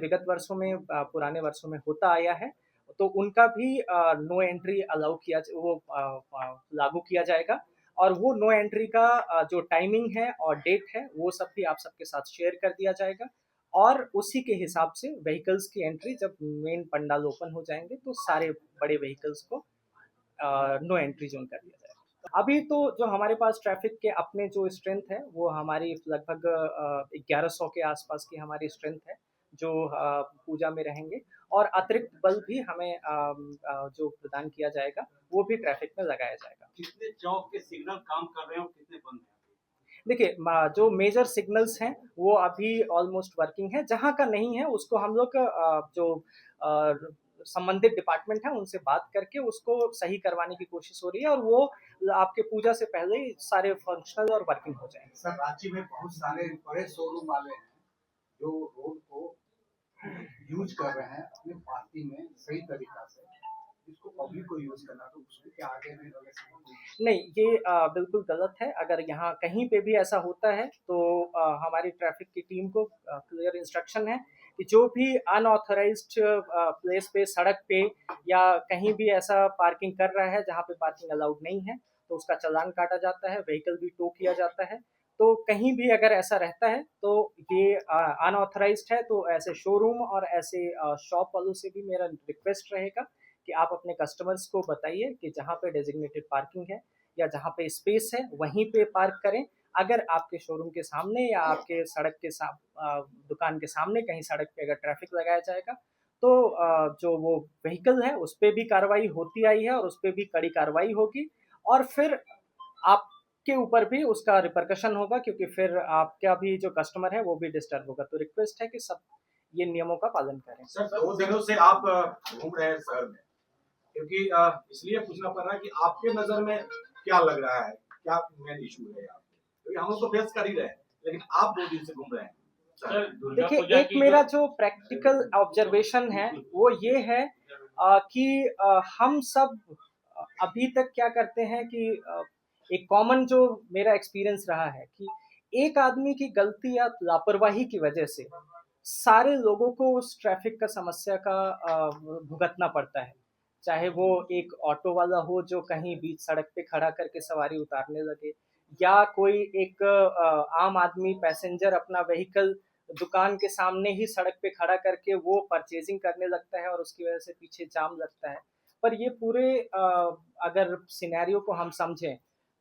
विगत वर्षों में पुराने वर्षों में होता आया है, तो उनका भी नो एंट्री अलाउ किया वो लागू किया जाएगा और वो नो एंट्री का जो टाइमिंग है और डेट है वो सब भी आप सबके साथ शेयर कर दिया जाएगा और उसी के हिसाब से व्हीकल्स की एंट्री जब मेन पंडाल ओपन हो जाएंगे तो सारे बड़े व्हीकल्स को नो एंट्री जोन कर दिया जाएगा। अभी तो जो हमारे पास ट्रैफिक के अपने जो स्ट्रेंथ है वो हमारी लगभग 1100 के आसपास की हमारी स्ट्रेंथ है जो पूजा में रहेंगे और अतिरिक्त बल भी हमें जो प्रदान किया जाएगा वो भी ट्रैफिक में लगाया जाएगा। कितने चौक के सिग्नल काम कर रहे हैं और कितने बंद हैं? देखिए जो मेजर सिग्नल्स हैं वो अभी ऑलमोस्ट वर्किंग है, जहाँ का नहीं है उसको हम लोग जो संबंधित डिपार्टमेंट है उनसे बात करके उसको सही करवाने की कोशिश हो रही है और वो आपके पूजा से पहले ही सारे फंक्शनल और वर्किंग हो जाएंगे। सर, रांची में बहुत सारे बड़े शोरूम वाले हैं जो रोड को यूज कर रहे हैं अपने पार्किंग में सही तरीका से, इसको पब्लिक को यूज करना, तो उसके क्या आगे में नहीं, ये बिल्कुल गलत है। अगर यहाँ कहीं पे भी ऐसा होता है तो हमारी ट्रैफिक की टीम को क्लियर इंस्ट्रक्शन है कि जो भी अनऑथराइज्ड प्लेस पे, सड़क पे या कहीं भी ऐसा पार्किंग कर रहा है जहाँ पे पार्किंग अलाउड नहीं है तो उसका चालान काटा जाता है, व्हीकल भी टो किया जाता है। तो कहीं भी अगर ऐसा रहता है तो ये अनऑथराइज्ड है, तो ऐसे शोरूम और ऐसे शॉप वालों से भी मेरा रिक्वेस्ट रहेगा कि आप अपने कस्टमर्स को बताइए कि जहाँ पे डेजिग्नेटेड पार्किंग है या जहाँ पे स्पेस है वहीं पे पार्क करें। अगर आपके शोरूम के सामने या आपके सड़क के दुकान के सामने कहीं सड़क पे अगर ट्रैफिक लगाया जाएगा तो जो वो व्हीकल है उस पर भी कार्रवाई होती आई है और उस पर भी कड़ी कार्रवाई होगी और फिर आपके ऊपर भी उसका रिपरकशन होगा क्योंकि फिर आपका भी जो कस्टमर है वो भी डिस्टर्ब होगा। तो रिक्वेस्ट है कि सब ये नियमों का पालन करें। सर, 2 दिनों से आप घूम रहे हैं शहर में, क्योंकि इसलिए पूछना पड़ रहा है कि आपके नजर में क्या लग रहा है, क्या मेन इशू है यहाँ पे? क्योंकि हम लोग तो फेस कर ही रहे हैं, लेकिन आप 2 दिन से घूम रहे हैं। देखिए, एक मेरा जो प्रैक्टिकल ऑब्जर्वेशन है वो ये है कि हम सब अभी तक क्या करते हैं कि एक कॉमन जो मेरा एक्सपीरियंस रहा है कि एक आदमी की गलती या लापरवाही की वजह से सारे लोगों को उस ट्रैफिक का समस्या का भुगतना पड़ता है। चाहे वो एक ऑटो वाला हो जो कहीं बीच सड़क पे खड़ा करके सवारी उतारने लगे या कोई एक आम आदमी पैसेंजर अपना व्हीकल दुकान के सामने ही सड़क पे खड़ा करके वो परचेजिंग करने लगता है और उसकी वजह से पीछे जाम लगता है। पर ये पूरे अगर सिनेरियो को हम समझें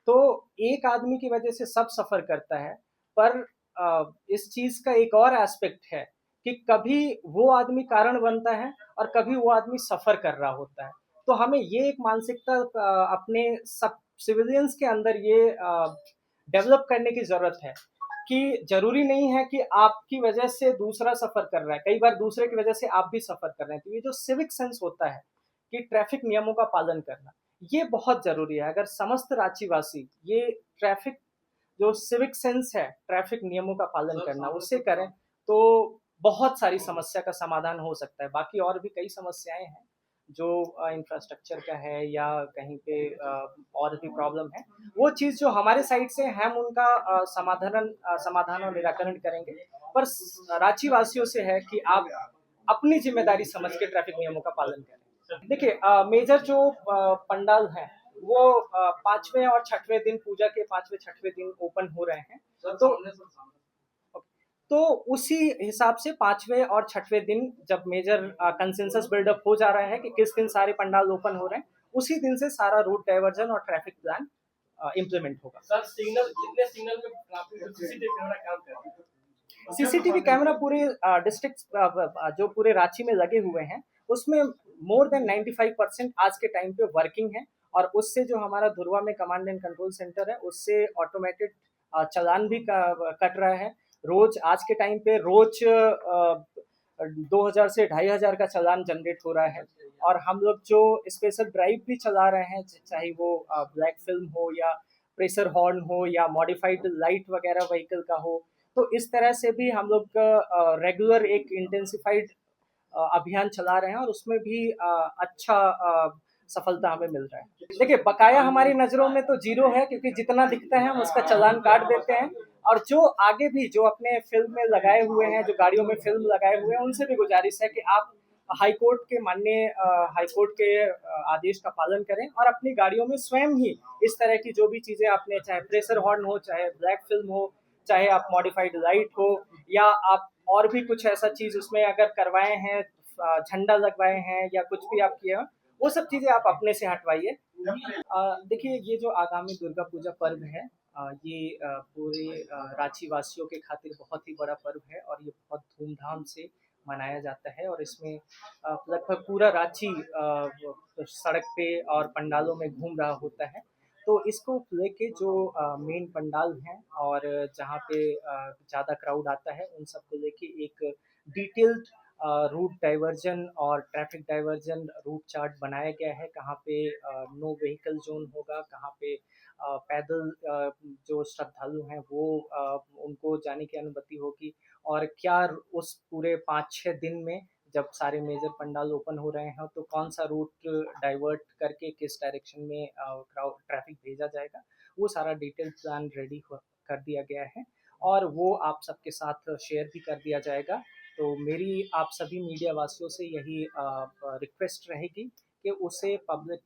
तो एक आदमी की वजह से सब सफ़र करता है, पर इस चीज़ का एक और एस्पेक्ट है कि कभी वो आदमी कारण बनता है और कभी वो आदमी सफ़र कर रहा होता है। तो हमें ये एक मानसिकता अपने सब सिविलियंस के अंदर ये डेवलप करने की ज़रूरत है कि ज़रूरी नहीं है कि आपकी वजह से दूसरा सफ़र कर रहा है, कई बार दूसरे की वजह से आप भी सफ़र कर रहे हैं। तो ये जो सिविक सेंस होता है कि ट्रैफिक नियमों का पालन करना, ये बहुत ज़रूरी है। अगर समस्त रांचीवासी ये ट्रैफिक जो सिविक सेंस है, ट्रैफिक नियमों का पालन करना, उससे करें तो बहुत सारी समस्या का समाधान हो सकता है। बाकी और भी कई समस्याएं हैं जो इंफ्रास्ट्रक्चर का है या कहीं पे और भी प्रॉब्लम है, वो चीज़ जो हमारे साइड से हम उनका समाधान और निराकरण करेंगे। पर रांची वासियों से है कि आप अपनी जिम्मेदारी समझ के ट्रैफिक नियमों का पालन करें। देखिए, मेजर जो पंडाल है वो 5वें और 6वें दिन, पूजा के 5वें 6वें दिन ओपन हो रहे हैं। तो उसी हिसाब से 5वें और 6वें दिन जब मेजर कंसेंसस बिल्डअप हो जा रहा है कि किस दिन सारे पंडाल ओपन हो रहे हैं, उसी दिन से सारा रूट डाइवर्जन और ट्रैफिक प्लान इम्प्लीमेंट होगा। सर, सिग्नल कितने सिग्नल में सीसीटीवी कैमरा काम कर रहा है? सीसीटीवी कैमरा पूरे डिस्ट्रिक्ट जो पूरे रांची में लगे हुए हैं उसमें मोर देन 95% आज के टाइम पे वर्किंग है और उससे जो हमारा धुरवा में कमांड एंड कंट्रोल सेंटर है उससे ऑटोमेटेड चालान भी कट रहा है। रोज आज के टाइम पे रोज 2000 से 2500 का चालान जनरेट हो रहा है और हम लोग जो स्पेशल ड्राइव भी चला रहे हैं, चाहे वो ब्लैक फिल्म हो या प्रेशर हॉर्न हो या मॉडिफाइड लाइट वगैरह व्हीकल का हो, तो इस तरह से भी हम लोग रेगुलर एक इंटेंसिफाइड अभियान चला रहे हैं और उसमें भी अच्छा सफलता हमें मिल रहा है। देखिए, बकाया हमारी नज़रों में तो जीरो है क्योंकि जितना दिखता है हम उसका चालान काट देते हैं और जो आगे भी जो अपने फिल्म में लगाए हुए हैं, जो गाड़ियों में फिल्म लगाए हुए हैं, उनसे भी गुजारिश है कि आप हाईकोर्ट के माननीय हाईकोर्ट के आदेश का पालन करें और अपनी गाड़ियों में स्वयं ही इस तरह की जो भी चीज़ें आपने, चाहे प्रेशर हॉर्न हो, चाहे ब्लैक फिल्म हो, चाहे आप मॉडिफाइड लाइट हो, या आप और भी कुछ ऐसा चीज़ उसमें अगर करवाए हैं, झंडा लगवाए हैं या कुछ भी आप किए हो, वो सब चीज़ें आप अपने से हटवाइए। देखिए, ये जो आगामी दुर्गा पूजा पर्व है, ये पूरे रांची वासियों के खातिर बहुत ही बड़ा पर्व है और ये बहुत धूमधाम से मनाया जाता है और इसमें लगभग पूरा रांची सड़क पे और पंडालों में घूम रहा होता है। तो इसको लेके जो मेन पंडाल हैं और जहाँ पे ज़्यादा क्राउड आता है, उन सबको लेके एक डिटेल्ड रूट डाइवर्जन और ट्रैफिक डाइवर्जन रूट चार्ट बनाया गया है। कहाँ पे नो व्हीकल जोन होगा, कहाँ पे पैदल जो श्रद्धालु हैं वो उनको जाने की अनुमति होगी, और क्या उस पूरे 5-6 दिन में जब सारे मेजर पंडाल ओपन हो रहे हैं तो कौन सा रूट डाइवर्ट करके किस डायरेक्शन में क्राउड ट्रैफिक भेजा जाएगा, वो सारा डिटेल प्लान रेडी कर दिया गया है और वो आप सबके साथ शेयर भी कर दिया जाएगा। तो मेरी आप सभी मीडिया वासियों से यही रिक्वेस्ट रहेगी कि उसे पब्लिक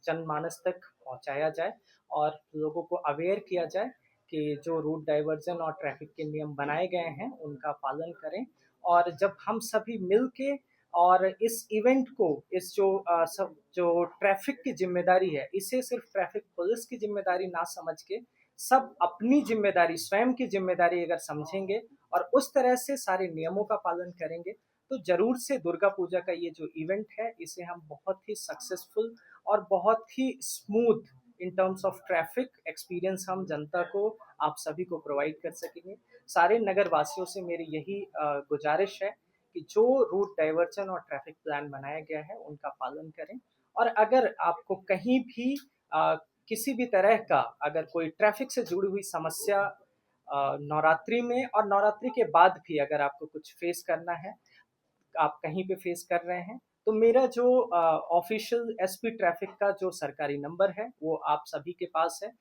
जनमानस तक पहुंचाया जाए और लोगों को अवेयर किया जाए कि जो रूट डाइवर्जन और ट्रैफिक के नियम बनाए गए हैं उनका पालन करें। और जब हम सभी मिल के और इस इवेंट को, इस सब जो ट्रैफिक की जिम्मेदारी है, इसे सिर्फ ट्रैफिक पुलिस की जिम्मेदारी ना समझ के सब अपनी जिम्मेदारी, स्वयं की जिम्मेदारी अगर समझेंगे और उस तरह से सारे नियमों का पालन करेंगे, तो जरूर से दुर्गा पूजा का ये जो इवेंट है इसे हम बहुत ही सक्सेसफुल और बहुत ही smooth in terms of traffic experience हम जनता को, आप सभी को प्रोवाइड कर सकेंगे। सारे नगर वासियों से मेरी यही गुजारिश है कि जो रूट डाइवर्जन और ट्रैफिक प्लान बनाया गया है उनका पालन करें। और अगर आपको कहीं भी किसी भी तरह का अगर कोई ट्रैफिक से जुड़ी हुई समस्या नवरात्रि में और नवरात्रि के बाद भी अगर आपको कुछ फेस करना है, आप कहीं पे फेस कर रहे हैं, तो मेरा जो ऑफिशियल एसपी ट्रैफिक का जो सरकारी नंबर है वो आप सभी के पास है।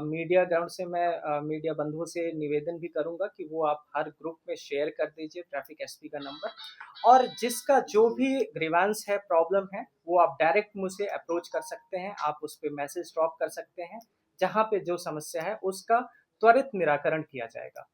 मीडिया ग्राउंड से मैं मीडिया बंधुओं से निवेदन भी करूंगा कि वो आप हर ग्रुप में शेयर कर दीजिए ट्रैफिक एसपी का नंबर, और जिसका जो भी ग्रीवांस है, प्रॉब्लम है, वो आप डायरेक्ट मुझसे अप्रोच कर सकते हैं, आप उस पर मैसेज ड्रॉप कर सकते हैं। जहाँ पे जो समस्या है उसका त्वरित निराकरण किया जाएगा।